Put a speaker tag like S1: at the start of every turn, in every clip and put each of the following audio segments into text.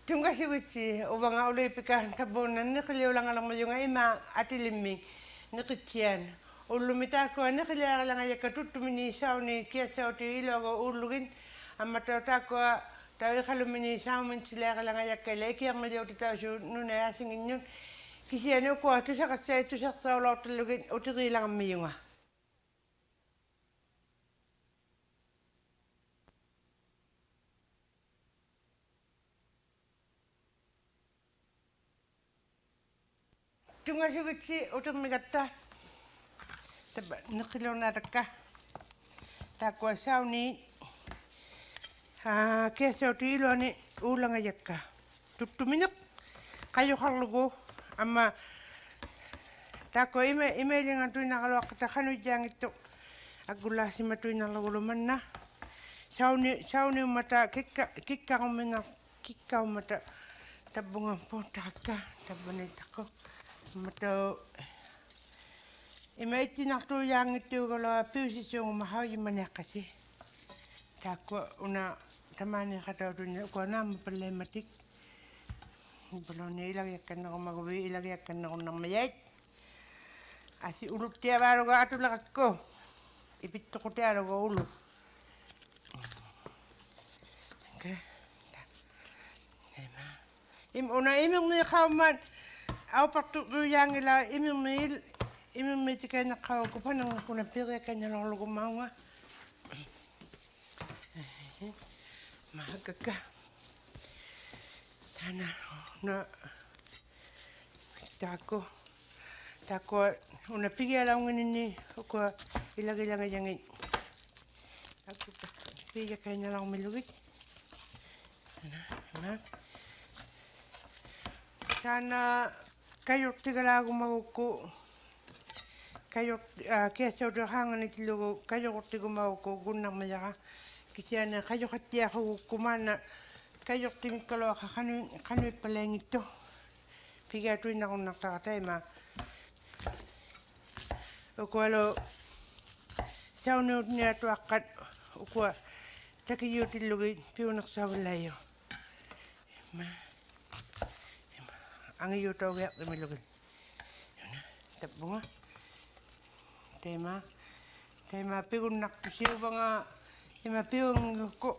S1: Tunga si witsi o banga ule pika tabona nikli ulang alang mo yung ima atiliming nikikian. Ulumita ko nikli alang ay katutumini sao ni kia sao ti ilo go ulugin amatata ko tawi kalumini sao min sila alang ay kele kia malio ti tau su nuna asingin yun. Kisian ko tu sa kasay tu sa sao lo tulugin utiri lang miyunga. Tunga si witsi utumigata. Taba nikilo na taka. Takwa sao ni kia sao ti ilo ni ulang ayaka. Tutuminak kayo halugo ama tako ime dengan tu nak kalau kata kanu jang itu agula si matu nak lagu mana sao ni mata kika mata tabungan pun taka tabungan tako mata ime itu nak tu yang itu kalau piusi siung mahau mana kasih tako una tamani kata tu ni ko nama problematik belum ni lagi akan nak magawi lagi akan nak mayat asi ulut dia baru ga atu lakko ipit ko dia ro ulu okay una mi khawman au patu yang ila mi tikana khaw ko panang ko na pire kanya lo ko mawa mahakaka tana na tako una pigia la ngini ko ilagi jangi aku pigia kanya la melugit na tana kayo tigala ko maguko kayo kesa do hangani tilugo kayo tigo maguko gunna maya kisiana kayo khatia ko kumana kayo tingkalo kanu pelengito piga tu nak nakata ma kalau saunu ni tu akat ko takiyo tilugi piunak sablayo ma ang iyo to gak milugi tabunga tema piun nak siu banga tema piun ko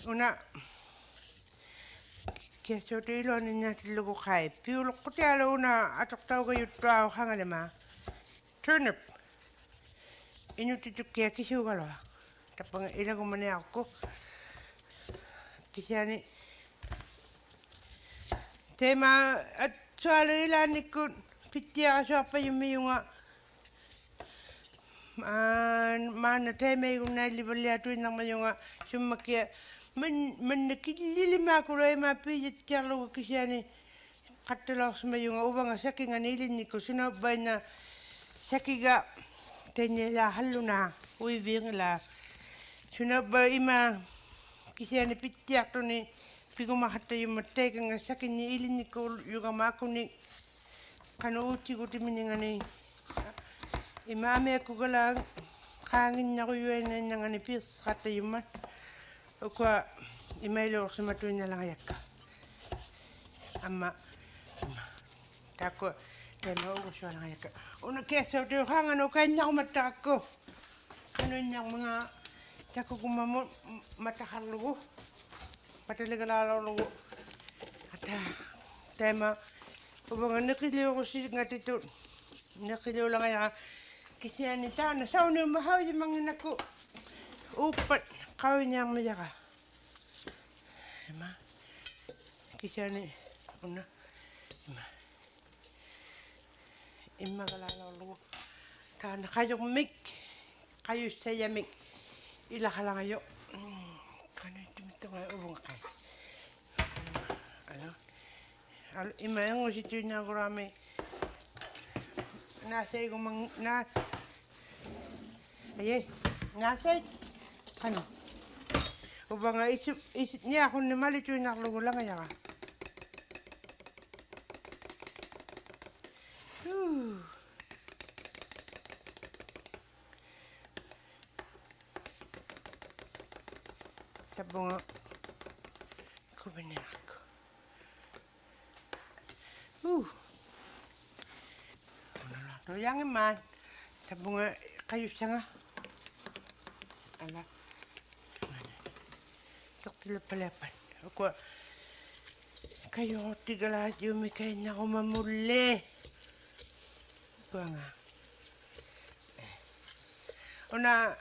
S1: una keso te ilo ni nya tilugo kai piu ko te alo una atok tau ga yutwa hangale ma turnip inu tutukia kisiu galo tapang ila ko mane ako kisiani tema at soalo ila ni ko pitia so apa yumiyunga mana tema una libalia tu nang mayunga sumakia men kilili ma ko ma pitia lo kisiani katelo mayunga ubanga sakinga nilin ni ko suna baina sakiga tenya la haluna uivingla suna ba ima kisiani pitiak to ni piguma hatta yuma teka nga sakini ilin ni ko yuga mako ni kanu uti ko timininga ni imame ko gala kangin na ko yuene nga ni pis hatta yuma ko imailo simatu na lang yakka amma tako teno ko siya lang yakka una kesa to hanga no kanya ko matako kanu nyang mga tako kumamo matahalugo patalagalalo lugo ata tema ubanga nakilio ko si ngatito nakilio lang ya kisiani tana sauni mahaw yung mga nako upat kawin niyang mayaka ema kisiani una ema galalo lugo tana kayo mik kayo saya mik ila halang ayo kanu tumito nga ubang kay ano ima yung si Tina Gurame nasay gumang na aye nasay ano ubang nga isip niya kung namalito yung naklugo lang kaya ka Tabunga. Kubenako. No yang man. Tabunga kayu sanga. Ala. Taktila palapan. Ako kayo tigala yumi kay na ko mamuli. Banga. Ona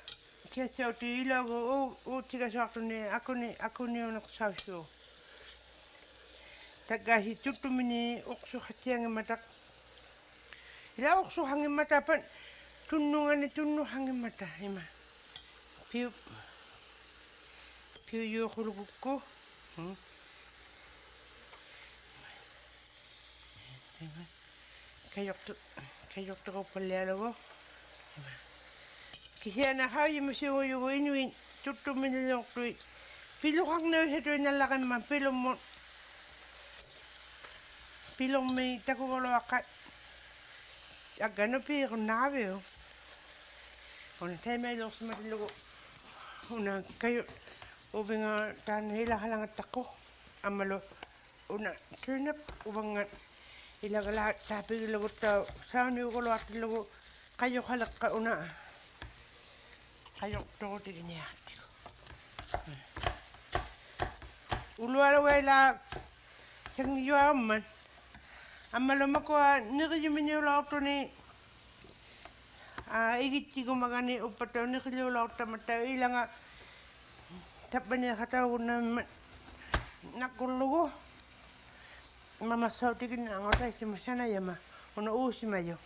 S1: kaya sa uti ilago o tiga sa ako ni ona kusawso. Tagahi tutu mini okso hatiang matak. Ila okso hangin mata pan tunungan ni tunu hangin mata ima. Piu yo kulukuko. Kayok to ko palalago. Kasi na hayo mo siya yung inuin tutu mini yung tuwi. Pilukang na siya tuwi nalakan man pilong may takukolo akat. Agano pi kung nabi o. Kung tayo may los matilugo. Una kayo ubing tan hila halangat ako. Amalo una turnip ubang ilagala tapi lagu tau sauni ukolo atilugo kayo halak ka una. Kayo to tignya. Ulualo la sang yuaman. Amalo mako nigiyumini ulauto ni igiti ko magani upato nigiyo ulauto mata ilanga tapani kataw na nakulugo mama sauti kin ngota si masana yama ono usi mayo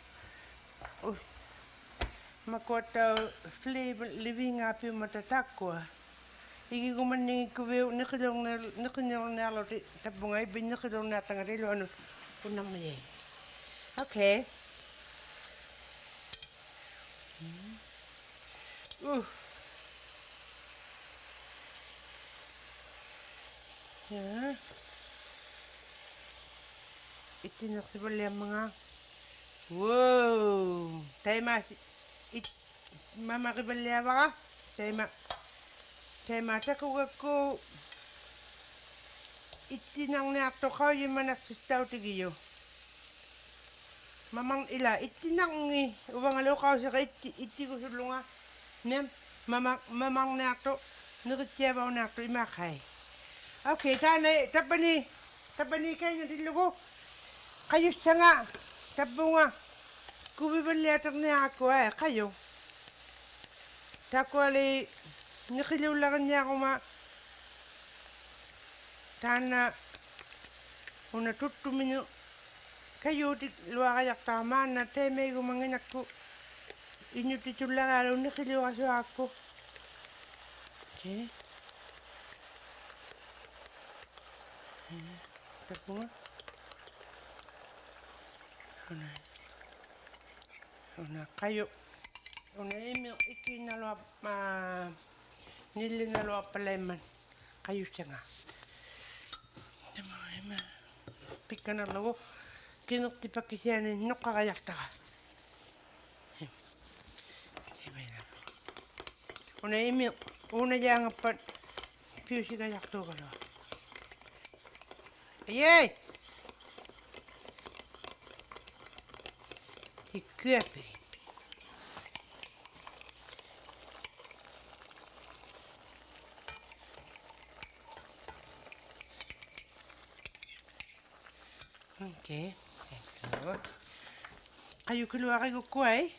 S1: mako ta flavor living up mata takwa igi ko man ni ko nigiyo na loti tapungay binnigiyo na tangarilo ano punang may. Okay. Yeah. Itinaksibol yung mga. Wow. Tayo mamakibal ba ka? Tayo matakog ako. Itinang nato ka yung manaksistaw tigiyo. Mamang ila, itinang ni, ubang alokaw siya ka iti ko sulunga. Nem, mamang nato, nakityabaw nato imakay. Okay, tapani kayo na tilugo. Kayo siya nga, tabunga. Kubibaliatak niya ako kayo. Tako ali, nakiliwlakan niya ako Tana una tuttu minu kayo di luar kayak taman na teme ko manginak ko inyo titulang araw na kiliwa sa ako. Okay. Tapo nga. Una kayo. Una email ikinalwa nilinalwa palaiman. Kayo siya nga. Pika na lago, kinukti pa kisyanin, nukakayak taka. Una email, una yang apa, piu si kayak to kalau. Ayay! Si kuapi. Okay. Kayo keluar kayo kuai.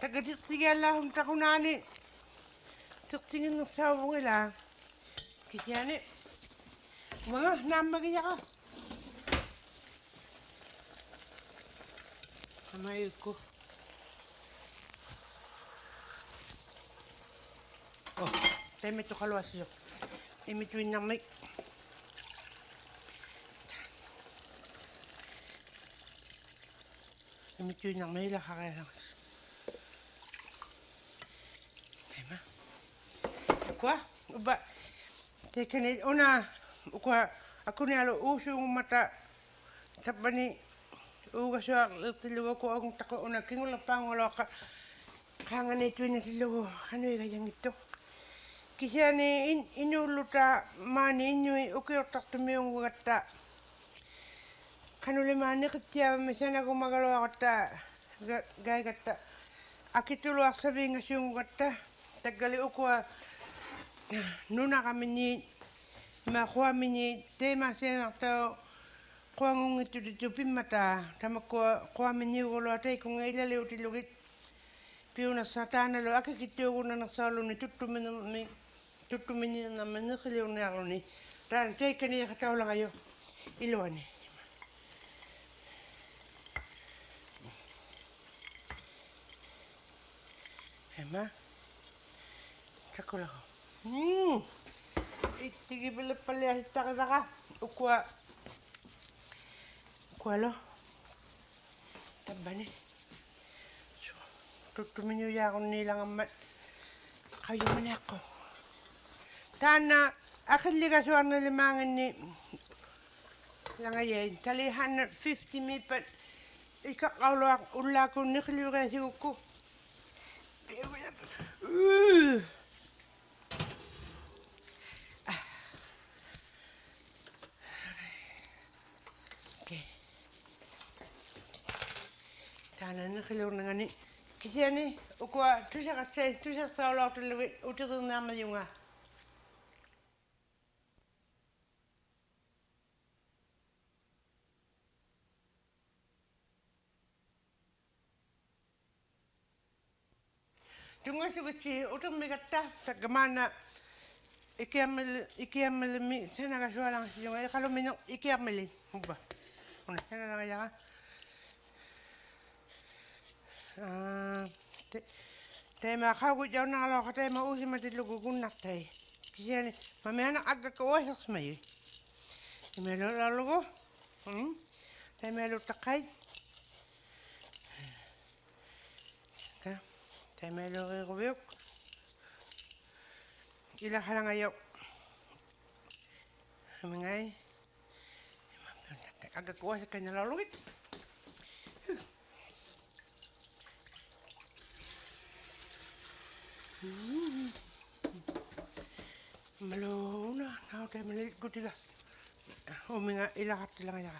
S1: Taga-tigal lah untuk kunani. Tingin ng sawong ila. Kisyani. Mga nambag niya ka. Kamay ko. Oh, tayo may ito kaluwas yun. Imituin na may. Imituin na may lakakailang. Tema. Kwa? Uba. Teka ni, una. Kwa. Ako ni alo usong mata. Tapani. Uga siya. Tiluga ko ang tako. Una. Kingula pa ang wala ka. Kangane tuina sillogo kanui kajangitto. Kisiani inuluta maani inui ukiortartu miungugatta. Kanule maani kittia mesana kumagaloagatta gaigatta. Akitulu aksavinga siungugatta. Tagali ukua nunakamini ma huamini tema senartao kuangungitu ditupimata tamakua kuamini ugoloa teikunga ilale utilugit. Piuna satana lo akikittiuguna nasaluni tuttumini nama nikhiliunaruni ran teikani yakataulanga yo iluani. Emma Kakulaho. Ittigi pille asittaqivaka ukua kualo tabbani tuttumini uyaqunniilangammat qayumaniaqqu taanna akhilliga suarnalimaanganni langayai tali 150 mipat ikaqauluaq ullaakun nikhliuqiasigukku okay taana nikhliurnangani kisiani ukua tusaqsaulautullugi utiqirnaarmayunga tungasugutsi utummigatta tagamana ikiammel mi senaga sualangasiunga iqalumini ikiammeli ubba una senanagayaga tema khagut jauna alo khatema usimatillugu kunnartai kisiani mameana aggaka uasaqsmayu imelo lalugu temelu taqai ka temelu qiqubiuk ila halangayo amingai aggaka uasaqkanya lalugit Malona, now time a good to go. Ominga ilahatilanga.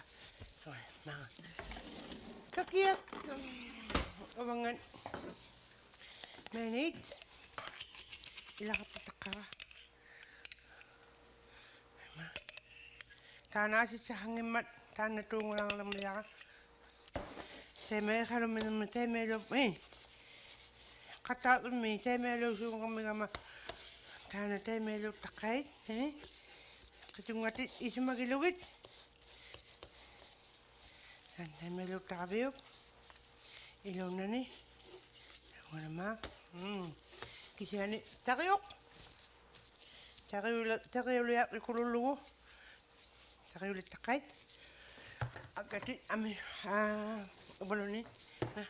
S1: Kakia Obangan Manate Ilahataka Tanasi hangimat Tanatung Lamaya Teme Halamin Temelo me. Kata me temelo sungama tana temelo takai ketungati ismagilugit tan temelo tabiuk ilonani wanama kisiani tagiok tagiul ya kululugu tagiul takai agati ami boloni nah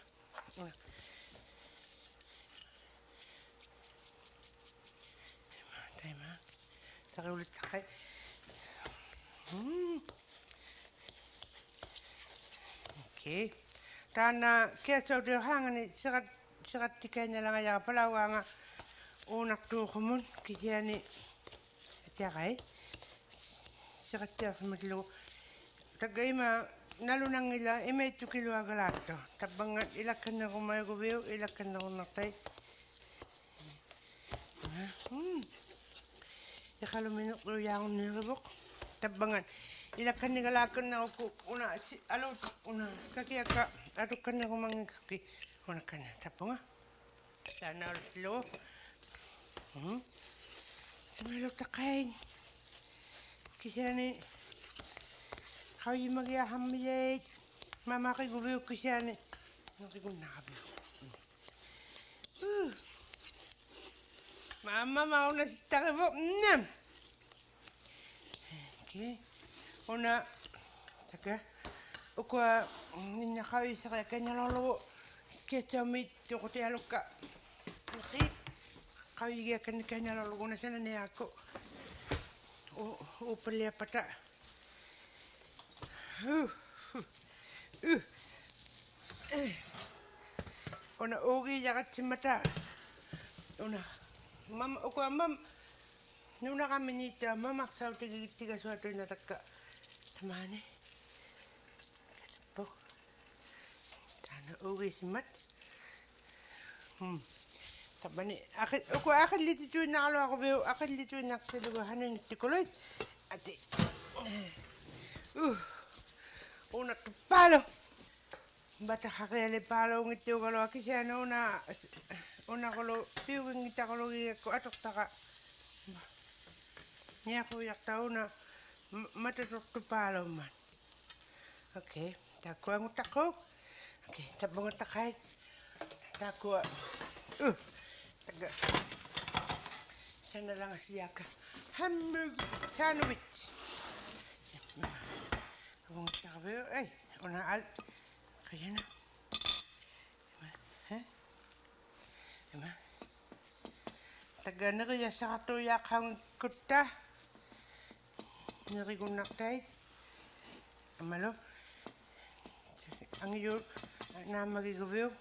S1: Tema, tagiul takai. Okay. Tana kiasau de hangani serat tikanya langa ya palawanga unak tuhumun kisiani tiakai serat tias matlu tagaima nalunangila emetu kilo agalato tabangat ilakan na kumay gubiyo ilakan na kunakay Ikalumino ko yang niribok tabangan ilakan ni galakan na ako una alo una kaki aka adukan na kumang kaki una kana tapanga sana lo melo takain kisani kawi magia hamye mama kay gubiyo kisani nakikunabi Mama mau nasi takibok Okay. Ona taka ukwa ninya kawi sa kanya lolo kecamit tokote aluka Nakit kawi ga kanya lolo na sana ni ako o palia pata Ona ogi jagatsimata. Ona mam okua mam nuna kami nita mamak sau tiga suatu na takka tamane. Po. Tana ogi simat. Tabani akit litu na kalau aku beu akit litu nak seluruh hanin tikuloy. Ati. Una palo. Bata hakele palo ngito kalau akisya na una kalau piu ngita kalau ko atok taka. Nya ko yak tauna mata tok palo man. Okay, tako ang tako. Okay, tabong takay. Tako. Taga. Sana lang siya ka. Hamburger sandwich. Tabong tako. Ay, una al. Kaya na. Diba? Taga na kaya sa katuyak ang kuta. Narigunak tayo. Amalo. Ang iyo na magigabiw.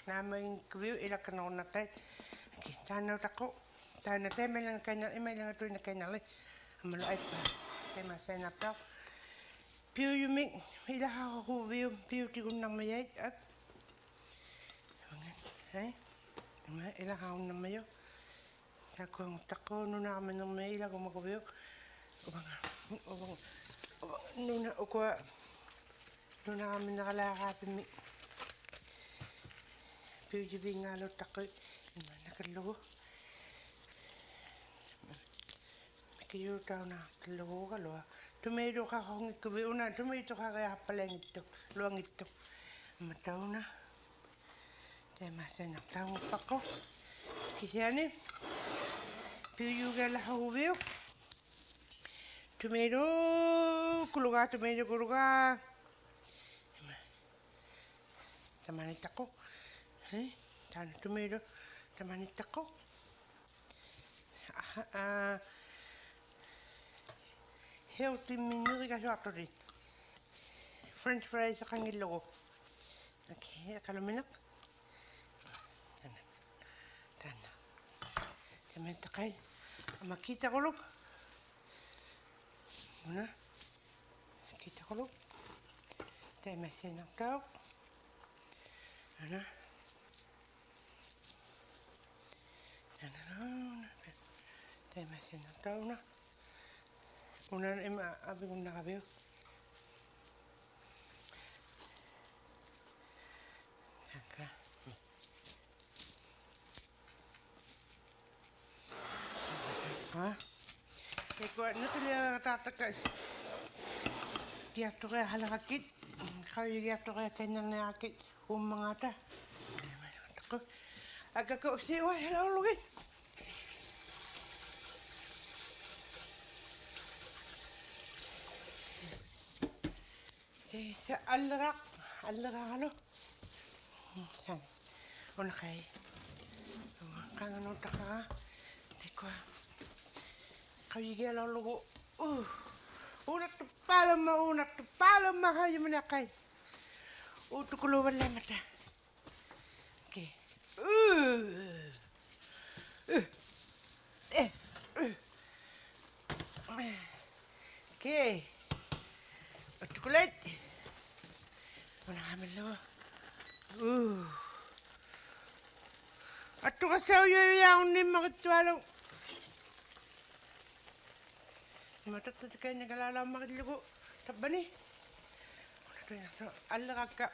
S1: Na magigabiw. Ilakan ako na tayo. Okay, tanaw tako. Tanaw tayo. May lang ito na kanyal. Amalo ay pa. Tayo masay na tayo. Piu yuming, ilah ako hubiyo, piu tigun nang mayay at ilah ako nang mayo. Tako nuna kami nang mayay, ilah ko makubiyo. Nuna kami nakalakapin mi. Piu yubing ngalo tako, nakalogo. Makiyo tao na nakalogo ka loa. Tomato ka kung ikubi una, tomato ka kaya palang ito, luang ito. Mataw na. Kaya masanak taong pa ko. Kasi yan piyo ka lahubiyo. Tomato kuluga. Tamanit ako. Tano tomato, tamanit ako. Healthy minuri ka siya rin. French fries sa kangilo ko. Okay, kaluminak. Tana. Kamenta kay. Makita ko log. Muna. Makita ko log. Tayo masinak daw. Tana. Tayo masinak daw na. Una na abi kong nakabiyo. Saka. Ha? Eko natuloy tatakas. Giyato kaya halakakit. Kaya giyato kaya kanyang nakakit. Umangata. Ako. Agak siwa halawlugin. Sa alrak halo. Una kay. Kangan taka. Teko. Kaya gelaw lugo. Unak tupalo kayo manakay. Tukulo wala mata. Okay. Okay. Tukulit. Una kami lo. At ito kasaw yung ni makitwalong. Matatat kayo nagalalaw makitlugo. Taba ni. Ala ka.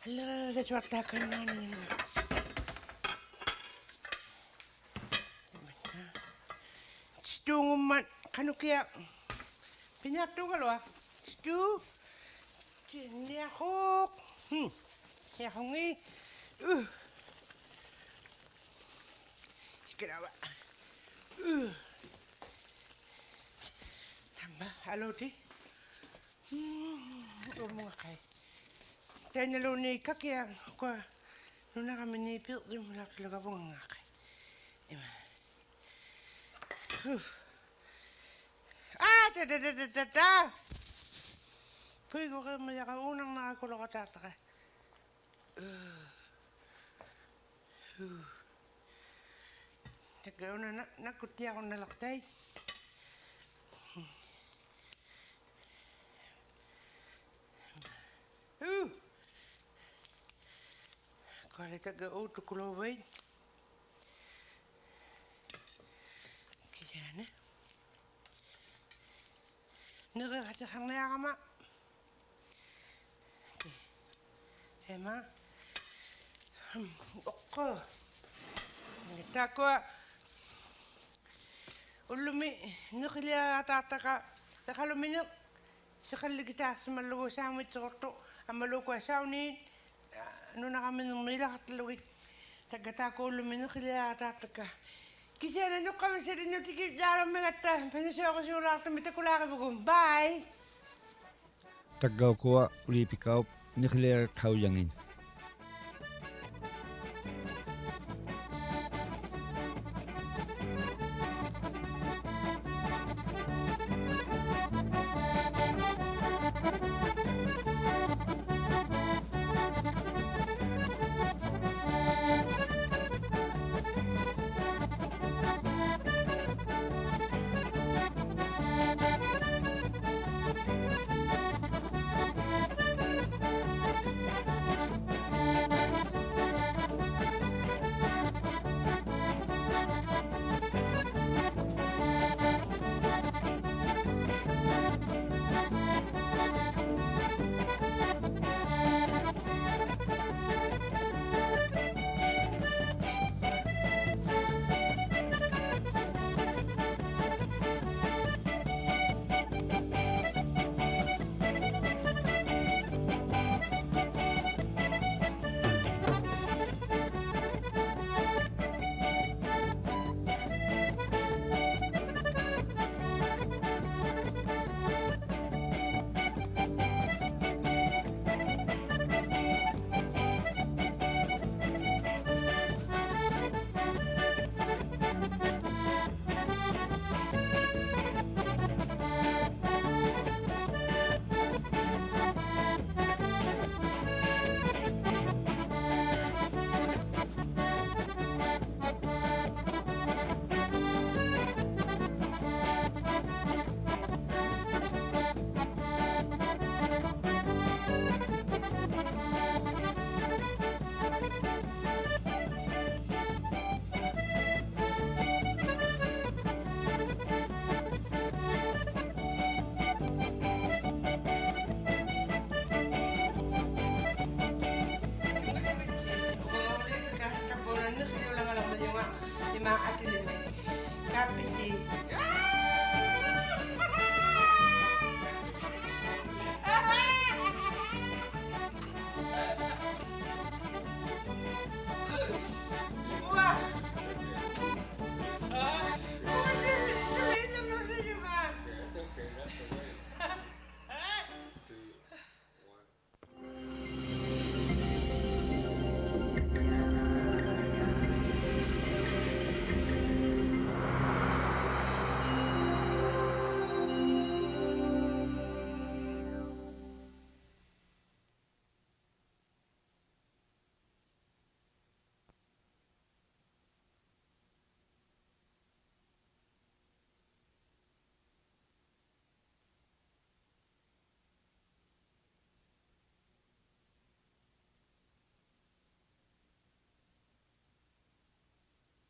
S1: Ala ka suwakta ka naman. Stu ngumat. Kano kaya. Pinyato ka lo ah. Stu. Niyahok. Niyahong eh. Kenapa? Tambah, halo di. Ngomong kay. Tanya lo ni kaki yang ko nuna kami ni pil di mulak laga bong ngakay. Ima. Ta. Puy ko kay maya ka unang nakakulo ka tataka. Taga una nakutia ko nalaktay. Kala taga utu kulaway. Kaya nakakatahang na yaka ma. Ema. Oko. Ngita ko ulumi nakilya tataka takalumina sakaligita sa malugo sa amit sorto amalugo sa unin ano na kami nung nilakat luwit tagatako ulumi nakilya tataka kisya na nung kami sa rin yung tikit dalam mga ta panasya ko siya rakta mitakula ka bagong bye
S2: Tagaw ko ulipikaw nikilya tau yangin